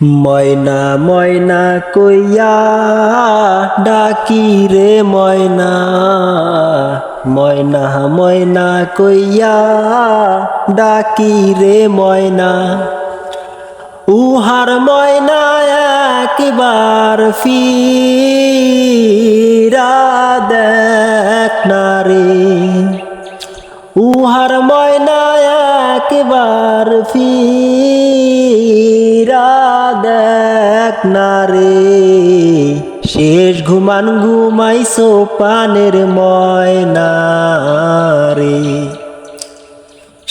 ময়না ময়না কইয়া ডাকি রে ময়না, ময়না ময়না কইয়া ডাকি রে ময়না। উহার ময়না একবার ফিরা দেখ না রে, উহার ময়না একবার ফিরা দেখ না রে। শেষ ঘুমান ঘুমাইছো পানের ময়না রে,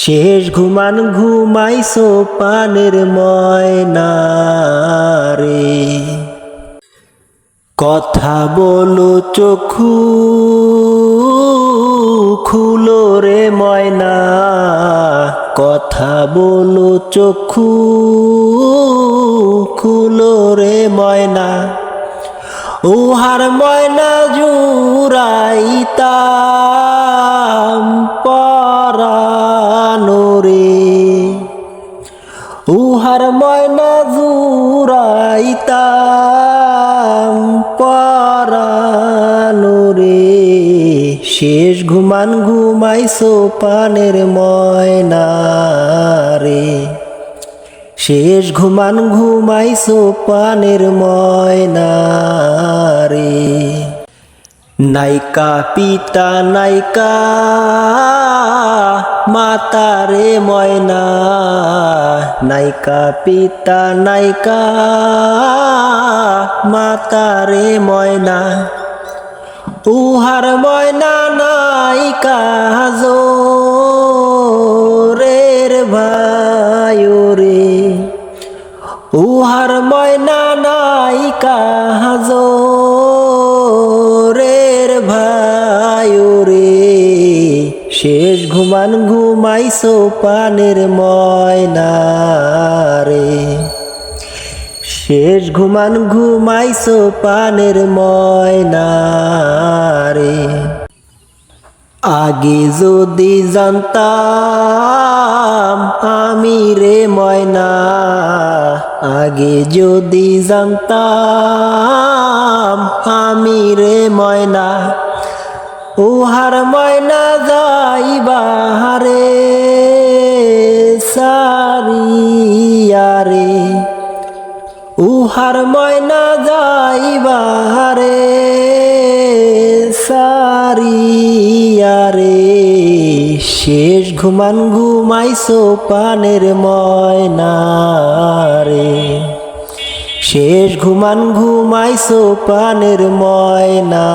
শেষ ঘুমান ঘুমাইছো পানের ময়না রে। কথা বলো চক্ষু খুলো রে ময়না, কথা বলো চক্ষু খুলো রে ময়না। উহার ময়না জুড়াইতাম পরানো রে, উহার ময়না জুড়াইতাম পরানো রে। শেষ ঘুমান ঘুমাইছো পানের ময়না রে, শেষ ঘুমান ঘুমাইছো পানের ময়না রে। নাইকা পিতা নাইকা মাতা রে ময়না, নাইকা পিতা নাইকা মাতা রে ময়না। উহার ময়না নাইকা জোরের ভাইও রে, উহার ময়না নাইকা জোরের ভাইও রে। শেষ ঘুমান ঘুমাইছো পানের ময়না রে, শেষ ঘুমান ঘুমাইছো পানের ময়না রে। আগে যদি জানতাম আমি রে ময়না, আগে যদি জানতাম আমি রে ময়না। উহার ময়না যাইবা রে সারিয়া রে, উহার ময়না যাইবা রে সারিয়া রে। শেষ ঘুমান ঘুমাইছো পানের ময়না রে, শেষ ঘুমান ঘুমাইছো পানের ময়না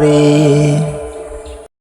রে।